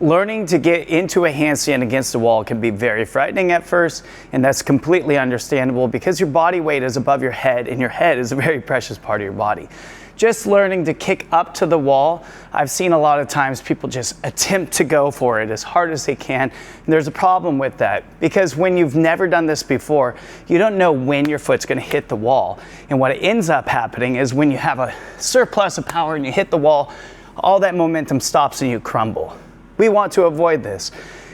Learning to get into a handstand against a wall can be very frightening at first, and that's completely understandable because your body weight is above your head, and your head is a very precious part of your body. Just learning to kick up to the wall, I've seen a lot of times people just attempt to go for it as hard as they can. And there's a problem with that because when you've never done this before, you don't know when your foot's going to hit the wall. And what ends up happening is when you have a surplus of power and you hit the wall, all that momentum stops and you crumble. We want to avoid this.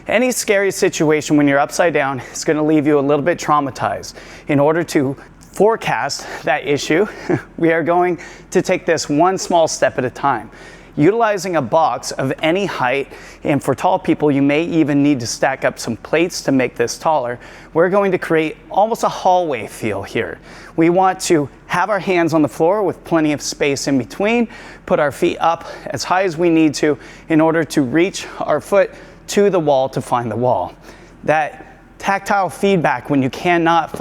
Any scary situation when you're upside down is going to leave you a little bit traumatized. In order to forecast that issue, we are going to take this one small step at a time. Utilizing a box of any height, and for tall people, you may even need to stack up some plates to make this taller. We're going to create almost a hallway feel here. We want to have our hands on the floor with plenty of space in between, put our feet up as high as we need to in order to reach our foot to the wall to find the wall. That tactile feedback when you cannot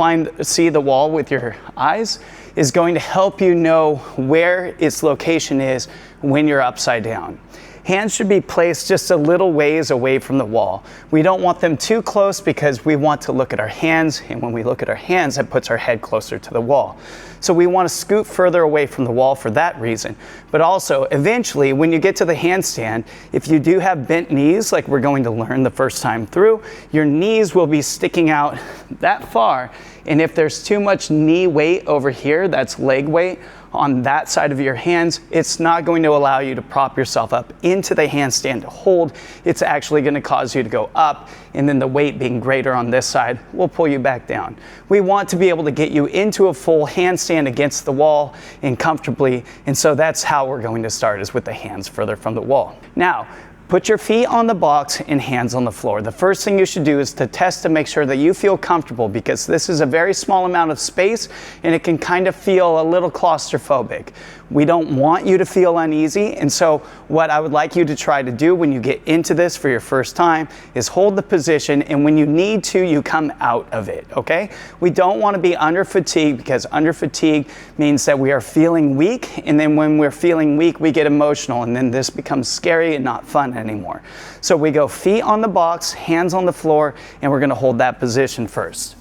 see the wall with your eyes is going to help you know where its location is when you're upside down. Hands should be placed just a little ways away from the wall. We don't want them too close because we want to look at our hands, and when we look at our hands, that puts our head closer to the wall. So we want to scoot further away from the wall for that reason. But also, eventually, when you get to the handstand, if you do have bent knees, like we're going to learn the first time through, your knees will be sticking out that far. And if there's too much knee weight over here, that's leg weight, on that side of your hands, it's not going to allow you to prop yourself up into the handstand to hold. It's actually going to cause you to go up, and then the weight being greater on this side will pull you back down. We want to be able to get you into a full handstand against the wall and comfortably, and so that's how we're going to start, is with the hands further from the wall. Now, put your feet on the box and hands on the floor. The first thing you should do is to test to make sure that you feel comfortable, because this is a very small amount of space and it can kind of feel a little claustrophobic. We don't want you to feel uneasy, and so what I would like you to try to do when you get into this for your first time is hold the position, and when you need to, you come out of it, okay? We don't want to be under fatigue, because under fatigue means that we are feeling weak, and then when we're feeling weak, we get emotional, and then this becomes scary and not fun anymore. So we go feet on the box, hands on the floor, and we're going to hold that position first.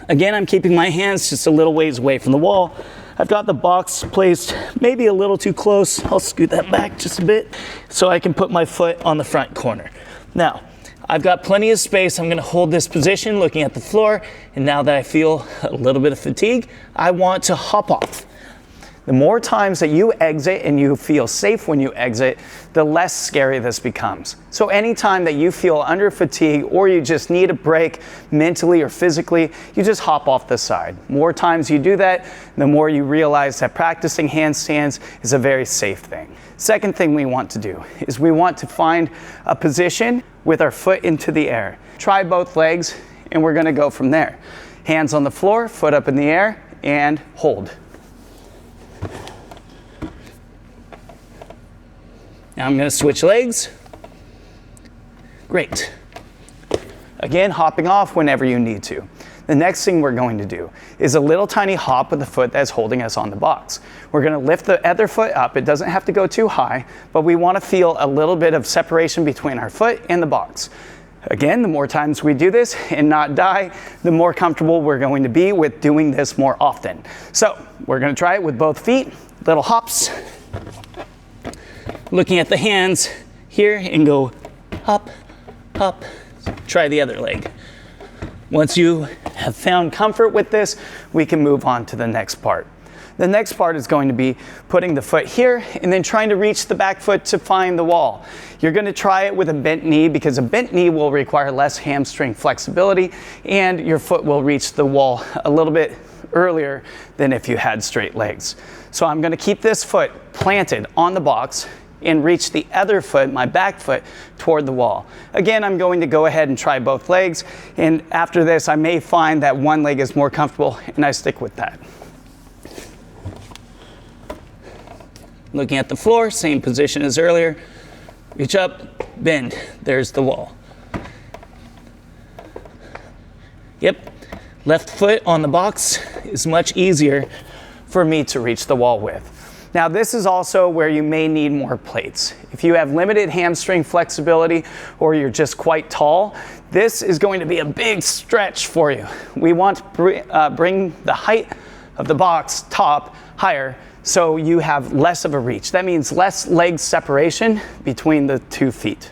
Again, I'm keeping my hands just a little ways away from the wall. I've got the box placed maybe a little too close. I'll scoot that back just a bit so I can put my foot on the front corner. Now, I've got plenty of space. I'm going to hold this position looking at the floor, and now that I feel a little bit of fatigue, I want to hop off. The more times that you exit and you feel safe when you exit, the less scary this becomes. So anytime that you feel under fatigue or you just need a break mentally or physically, you just hop off the side. More times you do that, the more you realize that practicing handstands is a very safe thing. Second thing we want to do is we want to find a position with our foot into the air. Try both legs, and we're going to go from there. Hands on the floor, foot up in the air, and hold. Now I'm going to switch legs. Great. Again, hopping off whenever you need to. The next thing we're going to do is a little tiny hop with the foot that's holding us on the box. We're going to lift the other foot up. It doesn't have to go too high, but we want to feel a little bit of separation between our foot and the box. Again, the more times we do this and not die, the more comfortable we're going to be with doing this more often. So we're going to try it with both feet, little hops. Looking at the hands here and go hop, hop. Try the other leg. Once you have found comfort with this, we can move on to the next part. The next part is going to be putting the foot here and then trying to reach the back foot to find the wall. You're going to try it with a bent knee, because a bent knee will require less hamstring flexibility and your foot will reach the wall a little bit earlier than if you had straight legs. So I'm going to keep this foot planted on the box and reach the other foot, my back foot, toward the wall. Again, I'm going to go ahead and try both legs, and after this I may find that one leg is more comfortable and I stick with that. Looking at the floor, same position as earlier. Reach up, bend, there's the wall. Yep, left foot on the box is much easier for me to reach the wall with. Now this is also where you may need more plates. If you have limited hamstring flexibility or you're just quite tall, this is going to be a big stretch for you. We want to bring the height of the box top higher so you have less of a reach. That means less leg separation between the 2 feet.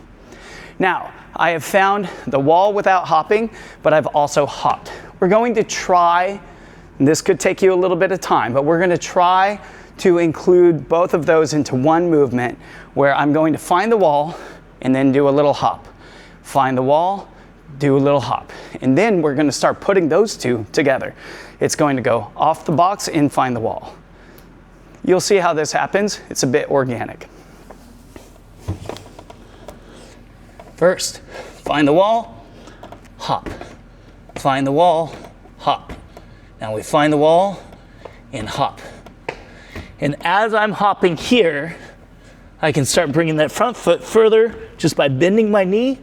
Now, I have found the wall without hopping, but I've also hopped. We're going to try, and this could take you a little bit of time, but we're going to try to include both of those into one movement where I'm going to find the wall and then do a little hop. Find the wall, do a little hop. And then we're going to start putting those two together. It's going to go off the box and find the wall. You'll see how this happens. It's a bit organic. First, find the wall, hop. Find the wall, hop. Now we find the wall and hop. And as I'm hopping here, I can start bringing that front foot further just by bending my knee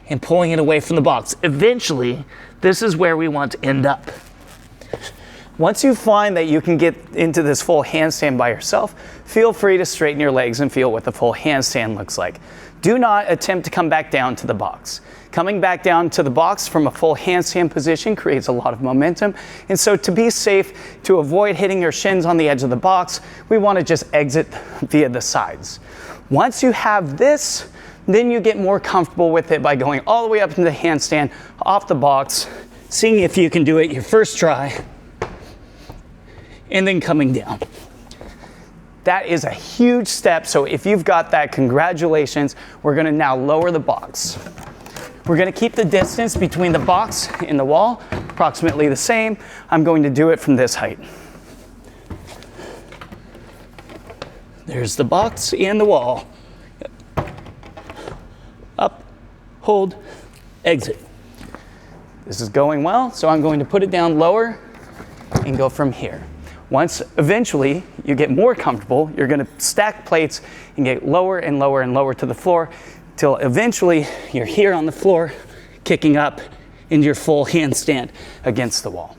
and pulling it away from the box. Eventually, this is where we want to end up. Once you find that you can get into this full handstand by yourself, feel free to straighten your legs and feel what the full handstand looks like. Do not attempt to come back down to the box. Coming back down to the box from a full handstand position creates a lot of momentum. And so to be safe, to avoid hitting your shins on the edge of the box, we want to just exit via the sides. Once you have this, then you get more comfortable with it by going all the way up into the handstand, off the box, seeing if you can do it your first try, and then coming down. That is a huge step, so if you've got that, congratulations. We're gonna now lower the box. We're gonna keep the distance between the box and the wall approximately the same. I'm going to do it from this height. There's the box and the wall. Up, hold, exit. This is going well, so I'm going to put it down lower and go from here. Once eventually you get more comfortable, you're going to stack plates and get lower and lower and lower to the floor till eventually you're here on the floor, kicking up into your full handstand against the wall.